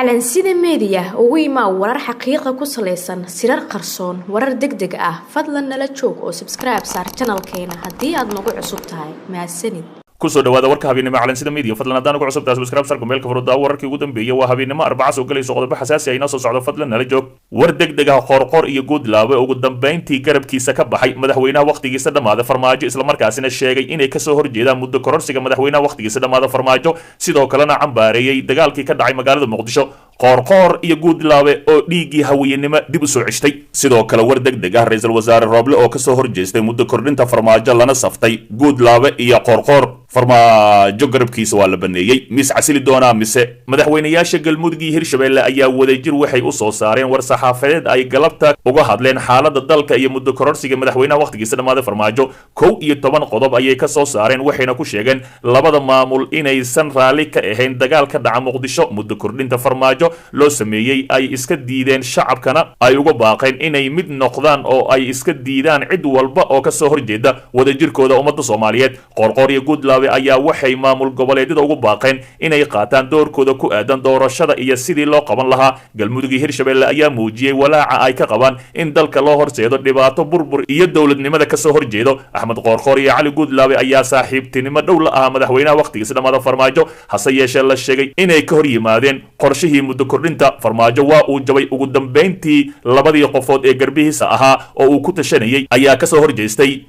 calansida media ugu imaa warar xaqiiqa ku saleysan sirar qarsoon warar degdeg ah fadlan nala joog oo subscribe saar channelkeena haddii aad nagu cusub tahay mahadsanid kusoo dhawaada warka habeenimo calansida media fadlan haddaan ugu cusub tahay subscribe sarka meelka furada wararkii ugu dambeeyay waa habeenimo Arbacada soo galayso qodobo xasaasi ah inoo soo socdo fadlan nala joog war degdeg ah qorqor iyo Goodlaabe ugu dambeyntii garabkiisa ka baxay madaxweynaha waqtigiisa dhamaada Farmaajo isla markaasina sheegay inay ka soo horjeedaan muddo kororsiga madaxweynaha waqtigiisa dhamaada Farmaajo sidoo kalena cambaareeyay dagaalkii ka dhacay magaalada Muqdisho qorqor iyo Goodlaabe oo dhiigii haweynimo dib u soo cishtay sidoo kale war degdeg ah ra'iisul wasaare Roble oo ka soo horjeestay muddo kordhinta Farmaajo lana saftay Goodlaabe iyo qorqor Farmaajo garabkiisa waa la baneeyay mis casili doona mise madaxweynayaasha Galmudug iyo Hirshabelle ayaa wadajir waxay u soo saareen war saxaafadeed ay galabta uga hadleen xaaladda dalka iyo muddo kororsiga madaxweynaha waqtigiisa dhamaaday Farmaajo 11 qodob ayay ka soo saareen waxayna ku sheegeen labada maamul inaysan raali ka ahayn dagaal ka dhaca Muqdisho muddo kordhinta Farmaajo loo sameeyay ay iska diideen shacabkana ay uga baaqeen inay mid noqdaan oo ay iska diidaan cid walba oo ka soo horjeeda wadajirkooda ummadda Soomaaliyeed qorqor iyo Goodlaabe ayaa waxay maamul goboleedyada ugu baaqeen inay qaataan doorkooda ku aadan doorashada iyo sidii loo qaban lahaa Galmudug iyo Hirshabelle ayaa muujiyay walaaca ay ka qabaan in dalka loo horseedo dhibaato burbur iyo dawladnimada ka soo horjeedo Axmed Qorqor iyo Cali Goodlaabe ayaa saaxiibtinimo dhow la ah madaxweynaha waqtigiisa dhamaada Farmaajo hase yeeshee la sheegay inay ka hor yimaadeen qorshihii muddo kordhinta Farmaajo waa uu jabay ugu dambeyntii labadii qofood ee garbihiisa ahaa oo uu ku tashanayay ayaa ka soo horjeestay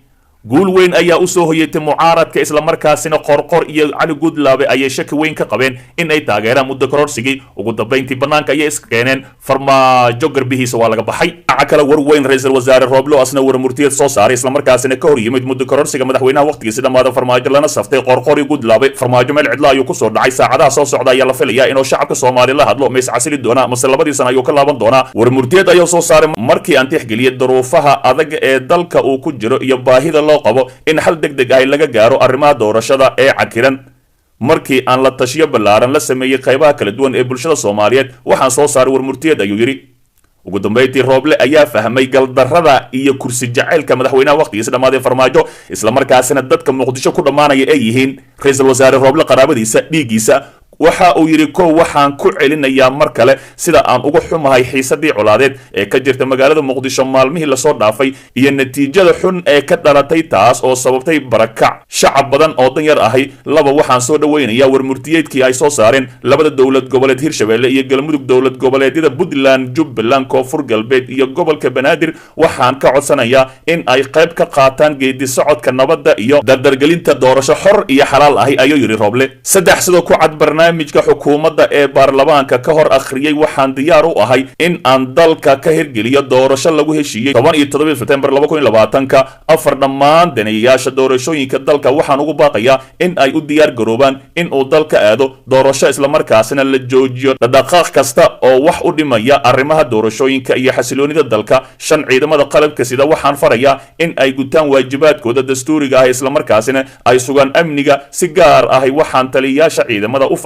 guul weyn ayaa u soo hoyatay mucaaradka isla markaasina qorqor iyo Cali Goodlaabe ayay shaki weyn ka qabeen in ay taageeraan muddo kororsigii ugu dambeyntii banaanka ayay iska keeneen Farmaajo garbihiisa waa laga baxay kala war weyn ra'iisul wasaare Roble asna war murtiyad soo saaray isla markaasina ka hor yimid muddo kororsiga madaxweynaha waqtigiisa dhamaada Farmaajo lana saftay qorqor iyo Goodlaabe Farmaajo meel cidla ayuu ku soo dhacay saacadaha soo socda ayaa la filayaa inuu shacabka Soomaaliyeed la hadlo mees casili doona mase labadii sano ayuu ka laaban doona war murtiyad ayuu soo saaray markii aan tixgeliyay duruufaha adag ee dalka uu ku jiro iyo baahida qabo in xal degdeg ah laga gaaro arrimaha doorashada ee cakiran markii aan la tashiyo balaaran la sameeyay qaybaha kala duwan ee bulshada Soomaaliyeed waxaan soo saaray war murtiyad ayuu yiri ugu dambeyntii Roble ayaa fahmay galdarrada iyo kursi jaceylka madaxweynaha waqtigiisa dhamaaday Farmaajo isla markaasina dadka Muqdisho ku dhamaanaya ay yihiin ra'iisul wasaare Roble qaraabadiisa dhiigiisa waxa uu yiri waxaan ku celinayaa mar kale sida aan uga xumahay xiisadii colaadeed ee ka jirta magaalada Muqdisho maalmihii la soo dhaafay iyo natiijada xun ee ka dhalatay taas oo sababtay barakac shacab badan oo danyar ahay laba waxaan soo dhaweynayaa war murtiyeedkii ay soo saareen labada dawlad goboleed Hirshabelle iyo Galmudug dawlad goboleedyada Puntland Jubbaland Koonfur Galbeed iyo gobolka Banaadir waxaan ka codsanayaa in ay qayb ka qaataan geedi socodka nabadda iyo dardargelinta doorasho xor iyo xalaal ah ayuu yiri Roble saddex sidoo ku cad barnaamijka xukuumadda ee baarlamaanka ka hor akhriyay waxaan diyaar u ahay in aan dalka ka hirgeliyo doorasho lagu heshiiyay 17 September 2020 afar dhammaan daneeyaasha doorashooyinka dalka waxaan ugu baaqayaa in ay u diyaar garoobaan in uu dalka aado doorasho isla markaasina la joojiyo dhaqdhaqaaq kasta oo wax u dhimaya arrimaha doorashooyinka iyo xasiloonida dalka shan ciidamada qalabka sida waxaan farayaa in ay gutaan waajibaadkooda dastuuriga ah isla markaasina ay sugaan amniga si gaar ah waxaan taliyayaasha ciidamada u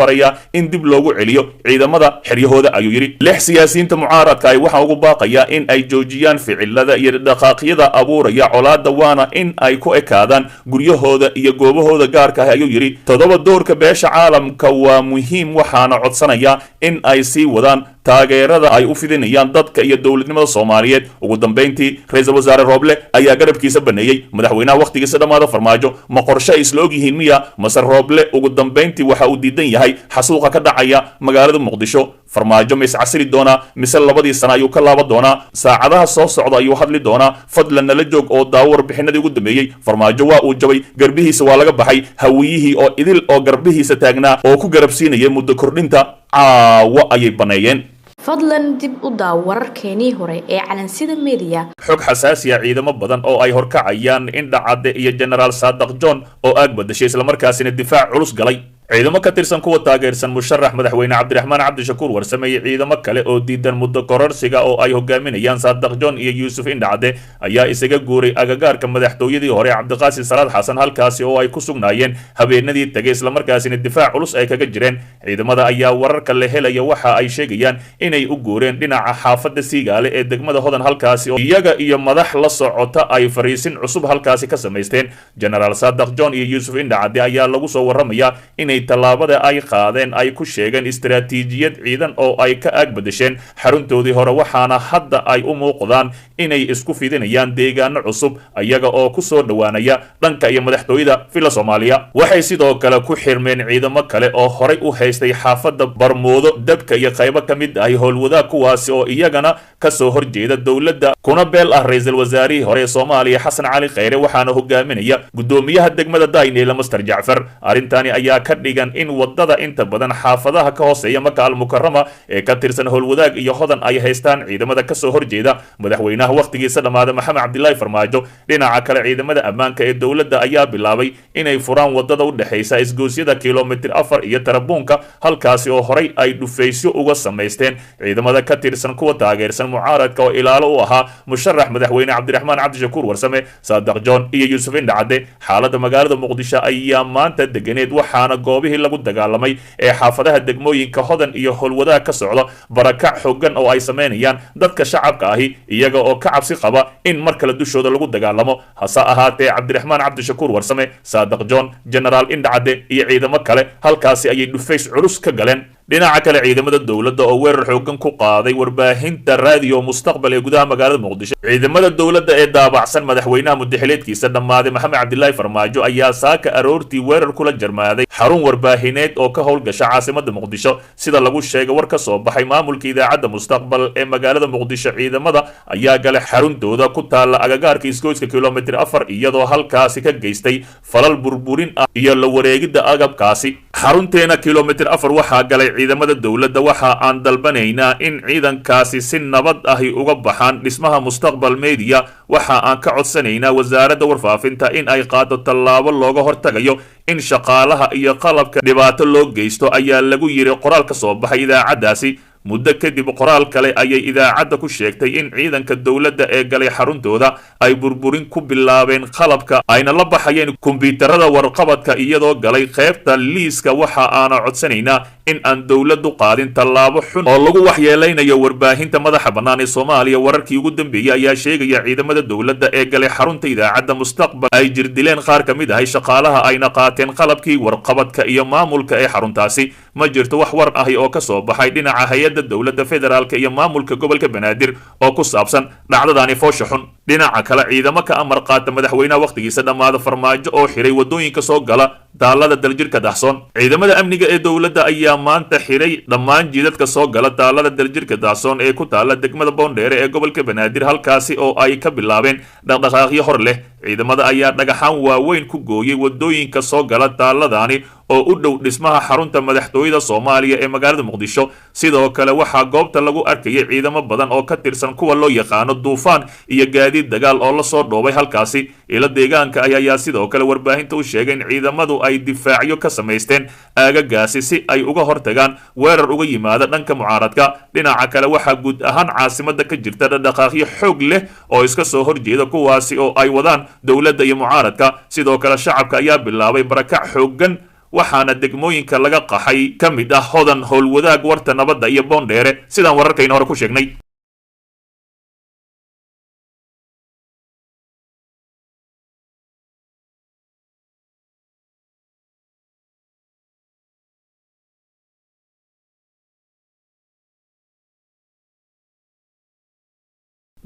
in dib loogu celiyo ciidamada xiryahooda ayuu yiri lix siyaasiyiinta mucaaradka ay waxa ugu baaqaya in ay joojiyaan ficilada iyo dhaqaaqyada abuuraya colaada waana in ay ku ekaadaan guryahooda iyo goobahooda gaarka ah ayuu yiri todoba doorka beesha caalamka waa muhiim waxaana codsanayaa in ay sii wadaan taageerada ay u fidinayaan dadka iyo dawladnimada Soomaaliyeed ugu dambeyntii ra'iisul wasaare Roble ayaa garabkiisa baneeyay madaxweynaha waqtigiisa dhamaada Farmaajo ma qorshe isla og yihiin miya masar Roble ugu dambeyntii waxa uu diidan yahay xasuuqa ka dhacaya magaalada Muqdisho Farmaajo mis casili doona mise labadii sano ayuu ka laaban doona saacadaha soo socda ayuu hadli doona fadlan nala joog oo daawar bixinadii ugu dambeeyay Farmaajo waa uu jabay garbihiisa waa laga baxay hawiyihii oo idil oo garbihiisa taagnaa oo ku garabsiinayay muddo kordhinta caawa ayay baneeyeen fadlan dib u daaw wararkeenii hore ee calansida media xog xasaasi ah ciidamo badan oo ay horkacayaan Indhacade iyo General Saadaq John oo aag badashay isla markaasina difaac culus galay ciidamo ka tirsan kuwa taageersan musharax madaxweyne Cabdiraxmaan Cabdishakuur warsamay ciidamo kale oo diidan muddo kororsiga oo ay hogaaminayaan Saadaq John iyo Yuusuf Indhacade ayaa isaga guuray agagaarka madaxtooyadii hore Cabdiqaasim Salaad Xasan halkaasi oo ay ku sugnaayeen habeenadii tagay isla markaasina difaac culus ay kaga jireen ciidamada ayaa wararka la helaya waxa ay sheegayaan inay u guureen dhinaca xaafadda Siigaale ee degmada Hodan halkaasi oo iyaga iyo madax la socota ay fariisin cusub halkaasi ka sameysteen General Saadaq John iyo Yuusuf Indhacade ayaa lagu soo waramayaa inay inay tallaabada ay qaadeen ay ku sheegeen istaraatiijiyad ciidan oo ay ka ag bedesheen xaruntoodii hore waxaana hadda ay u muuqdaan inay isku fidinayaan deegaano cusub ayaga oo ku soo dhowaanaya dhanka iyo madaxtooyada villa Soomaaliya waxay sidoo kale ku xirmeen ciidamo kale oo horay u haystay xaafadda Barmoodo dabka iyo qaybo ka mid ah howlwadaag kuwaasi oo iyagana ka soo horjeeda dowladda kuna beel ah ra'iisul wasaarihii hore ee Soomaaliya Xasan Cali Khayre waxaana hogaaminaya gudoomiyaha degmada Daynile Master Jacfar arintani ayaa ka dhigan in wadada inta badan xaafadaha ka hooseeya Maka al-Mukarrama ee ka tirsan howlwadaag iyo hodan ay haystaan ciidamada ka soo horjeeda madaxweynaha waqtigiisa dhamaada Maxamed Cabdullaahi Farmaajo dhinaca kale ciidamada ammaanka ee dowladda ayaa bilaabay inay furaan wadada u dhaxaysa isgoosyada kiiloomitir 4 iyo Tarabuunka halkaasi oo horay ay dhufaysyo uga sameysteen ciidamada ka tirsan kuwa taageersan mucaaradka oo ilaalo u ahaa musharax madaxweyne Cabdiraxmaan Cabdishakuur Warsame Saadaq John iyo Yuusuf Indhacde xaaladda magaalada Muqdisho ayaa maanta deganeed waxaana goobihii lagu dagaalamay ee xaafadaha degmooyinka hodan iyo howlwadaag ka socda barakac xooggan oo ay sameynayaan dadka shacabka ahi iyaga oo ka cabsi qaba in mar kale dushooda lagu dagaalamo hase ahaatee Cabdiraxmaan Cabdishakuur Warsame Saadaq John General Indhacde iyo ciidamo kale halkaasi ayay dhufays culus ka galeen dhinaca kale ciidamada dowladda oo weerar xooggan ku qaaday warbaahinta raadiyo mustaqbal ee gudaha magaalada Muqdisho ciidamada dowladda ee daabacsan madaxweynaha muddaxileedkiisa dhamaaday Maxamed Cabdullaahi Farmaajo ayaa saaka aroortii weerar kula jarmaaday xarun warbaahineed oo ka howlgasha caasimadda Muqdisho sida lagu sheegay war ka soo baxay maamulka idaacadda mustaqbal ee magaalada Muqdisho ciidamada ayaa galay xaruntooda ku taala agagaarka isgoyska kiiloomitir 4 iyadoo halkaasi ka geystay falal burburin ah iyo la wareegida agabkaasi xarunteena kiiloomitir 4 waxaa galay ciidamada dowladda waxa aan dalbanaynaa in ciidankaasi si nabad ahi uga baxaan dhismaha mustaqbal media waxa aan ka codsanaynaa wasaaradda warfaafinta in ay qaado tallaabo looga hortagayo in shaqaalaha iyo qalabka dhibaato loo geysto ayaa lagu yiri qoraal ka soo baxay idaacadaasi muddo kadib qoraal kale ayay idaacadda ku sheegtay in ciidanka dowladda ee galay xaruntooda ay burburin ku bilaabeen qalabka ayna la baxayeen kumbiyuutarada warqabadka iyadoo galay qaybta liiska waxa aan codsanaynaa in aan dowladdu qaadin tallaabo xun oo lagu waxyeeleynayo warbaahinta madaxa bannaan ee Soomaaliya wararkii ugu dambeeyay ayaa sheegaya ciidamada dowladda ee galay xarunta idaacadda mustaqbal ay jirdileen qaar ka mid ah shaqaalaha ayna qaateen qalabkii warqabadka iyo maamulka ee xaruntaasi ma jirto wax war ah oo ka soo baxay dhinaca hay'adda dowladda federaalka iyo maamulka gobolka Banaadir oo ku saabsan dhacdadaani foosha xun dhinaca kale ciidamo ka amar qaata madaxweynaha waqtigiisa dhamaada Farmaajo oo xiray wadooyinka soo gala daalada daljirka Dahsoon ciidamada amniga ee dowladda ayaa maanta xiray dhammaan jidadka soo gala daalada daljirka Dahsoon ee ku taala degmada Boondheere ee gobolka Banaadir halkaasi oo ay ka bilaabeen dhaqdhaqaaqyo hor leh ciidamada ayaa dhagaxaan waaweyn ku gooyay wadooyinka soo gala daaladani oo u dhow dhismaha xarunta madaxtooyada Soomaaliya ee magaalada Muqdisho sidoo kale waxaa goobta lagu arkayay ciidamo badan oo ka tirsan kuwa loo yaqaano duufaan iyo gaadiid dagaal oo la soo dhoobay halkaasi ila deegaanka ayaa sidoo kale warbaahinta u sheegay in ciidamadu ay difaacyo ka sameysteen aagagaasi si ay uga hortagaan weerar uga yimaada dhanka mucaaradka dhinaca kale waxaa guud ahaan caasimadda ka jirta dhaqdhaqaaqyo xoog leh oo iska soo horjeeda kuwaasi oo ay wadaan dowladda iyo mucaaradka sidoo kale shacabka ayaa bilaabay barakac xooggan waxaana degmooyinka laga qaxay ka mid ah hodan howlwadaag warta nabadda iyo Boondheere sidaan wararkayna hore ku sheegnay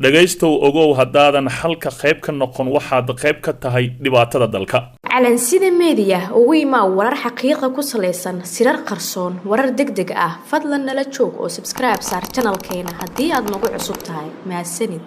dhagaystow ogow haddaadan halka qayb ka noqon waxaad qayb ka tahay dhibaatada dalka calansida media ugu imaa warar xaqiiqa ku saleysan sirar qarsoon warar degdeg ah fadlan nala joog oo subscribe saar channelkeena haddii aad nagu cusub tahay mahadsanid